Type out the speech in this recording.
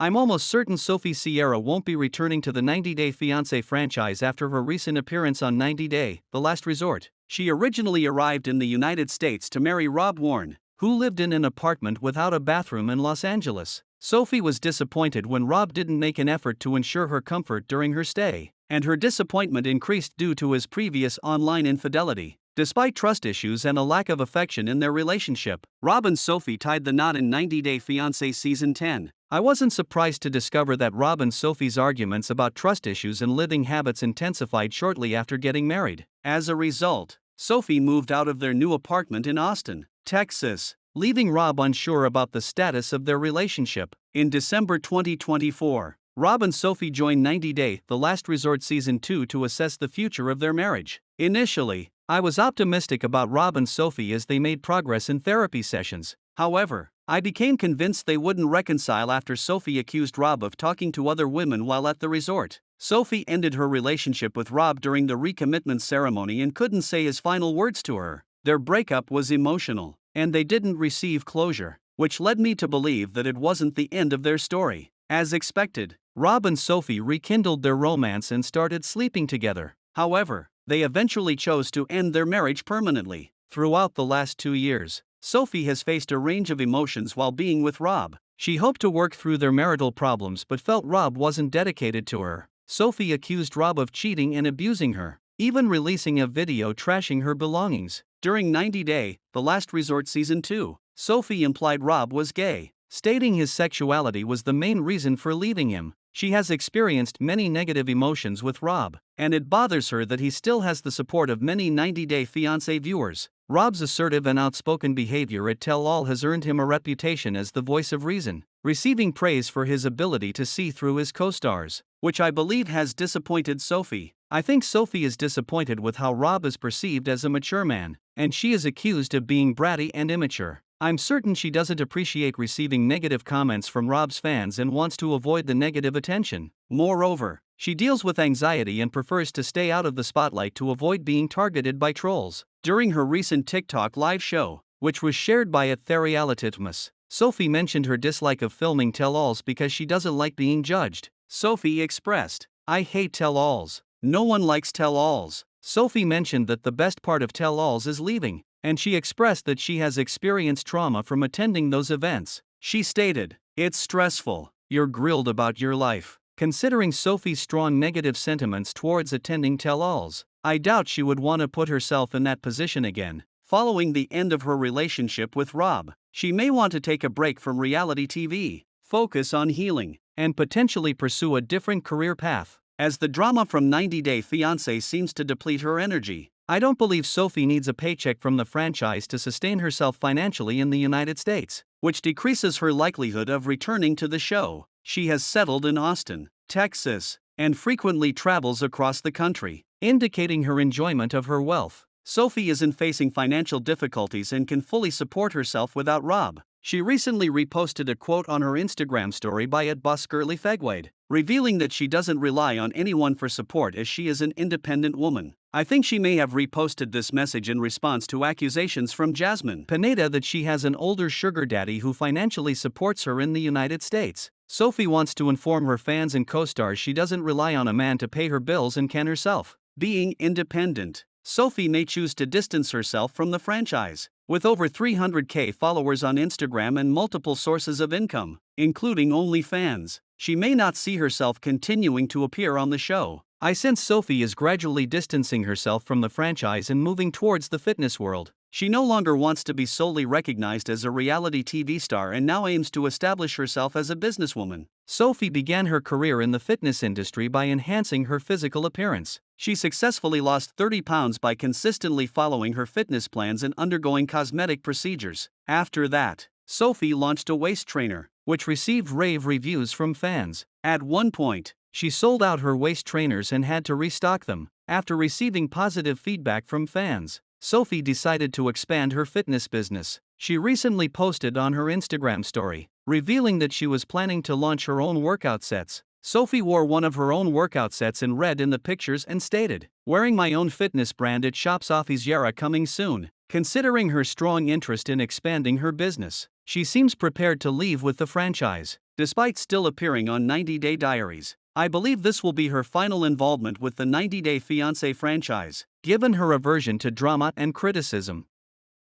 I'm almost certain Sophie Sierra won't be returning to the 90-Day Fiancé franchise after her recent appearance on 90 Day, The Last Resort. She originally arrived in the United States to marry Rob Warne, who lived in an apartment without a bathroom in Los Angeles. Sophie was disappointed when Rob didn't make an effort to ensure her comfort during her stay, and her disappointment increased due to his previous online infidelity. Despite trust issues and a lack of affection in their relationship, Rob and Sophie tied the knot in 90 Day Fiancé Season 10. I wasn't surprised to discover that Rob and Sophie's arguments about trust issues and living habits intensified shortly after getting married. As a result, Sophie moved out of their new apartment in Austin, Texas, leaving Rob unsure about the status of their relationship. In December 2024, Rob and Sophie joined 90 Day, The Last Resort Season 2 to assess the future of their marriage. Initially, I was optimistic about Rob and Sophie as they made progress in therapy sessions. However, I became convinced they wouldn't reconcile after Sophie accused Rob of talking to other women while at the resort. Sophie ended her relationship with Rob during the recommitment ceremony and couldn't say his final words to her. Their breakup was emotional, and they didn't receive closure, which led me to believe that it wasn't the end of their story. As expected, Rob and Sophie rekindled their romance and started sleeping together. However, they eventually chose to end their marriage permanently. Throughout the last 2 years, Sophie has faced a range of emotions while being with Rob. She hoped to work through their marital problems but felt Rob wasn't dedicated to her. Sophie accused Rob of cheating and abusing her, even releasing a video trashing her belongings. During 90 Day, The Last Resort Season 2, Sophie implied Rob was gay, stating his sexuality was the main reason for leaving him. She has experienced many negative emotions with Rob, and it bothers her that he still has the support of many 90 Day Fiancé viewers. Rob's assertive and outspoken behavior at Tell All has earned him a reputation as the voice of reason, receiving praise for his ability to see through his co-stars, which I believe has disappointed Sophie. I think Sophie is disappointed with how Rob is perceived as a mature man, and she is accused of being bratty and immature. I'm certain she doesn't appreciate receiving negative comments from Rob's fans and wants to avoid the negative attention. Moreover, she deals with anxiety and prefers to stay out of the spotlight to avoid being targeted by trolls. During her recent TikTok live show, which was shared by @Therialititmus, Sophie mentioned her dislike of filming tell-alls because she doesn't like being judged. Sophie expressed, "I hate tell-alls. No one likes tell-alls." Sophie mentioned that the best part of tell-alls is leaving, and she expressed that she has experienced trauma from attending those events. She stated, "It's stressful. You're grilled about your life." Considering Sophie's strong negative sentiments towards attending tell-alls, I doubt she would want to put herself in that position again. Following the end of her relationship with Rob, she may want to take a break from reality TV, focus on healing, and potentially pursue a different career path, as the drama from 90 Day Fiancé seems to deplete her energy. I don't believe Sophie needs a paycheck from the franchise to sustain herself financially in the United States, which decreases her likelihood of returning to the show. She has settled in Austin, Texas, and frequently travels across the country, indicating her enjoyment of her wealth. Sophie isn't facing financial difficulties and can fully support herself without Rob. She recently reposted a quote on her Instagram story by @BossGirlyFegwade, revealing that she doesn't rely on anyone for support as she is an independent woman. I think she may have reposted this message in response to accusations from Jasmine Pineda that she has an older sugar daddy who financially supports her in the United States. Sophie wants to inform her fans and co-stars she doesn't rely on a man to pay her bills and can herself. Being independent, Sophie may choose to distance herself from the franchise. With over 300K followers on Instagram and multiple sources of income, including OnlyFans, she may not see herself continuing to appear on the show. I sense Sophie is gradually distancing herself from the franchise and moving towards the fitness world. She no longer wants to be solely recognized as a reality TV star and now aims to establish herself as a businesswoman. Sophie began her career in the fitness industry by enhancing her physical appearance. She successfully lost 30 pounds by consistently following her fitness plans and undergoing cosmetic procedures. After that, Sophie launched a waist trainer, which received rave reviews from fans. At one point, she sold out her waist trainers and had to restock them. After receiving positive feedback from fans, Sophie decided to expand her fitness business. She recently posted on her Instagram story, revealing that she was planning to launch her own workout sets. Sophie wore one of her own workout sets in red in the pictures and stated, "Wearing my own fitness brand at Shop Sophie's Yara coming soon." Considering her strong interest in expanding her business, she seems prepared to leave with the franchise, despite still appearing on 90 Day Diaries. I believe this will be her final involvement with the 90 Day Fiancé franchise, given her aversion to drama and criticism.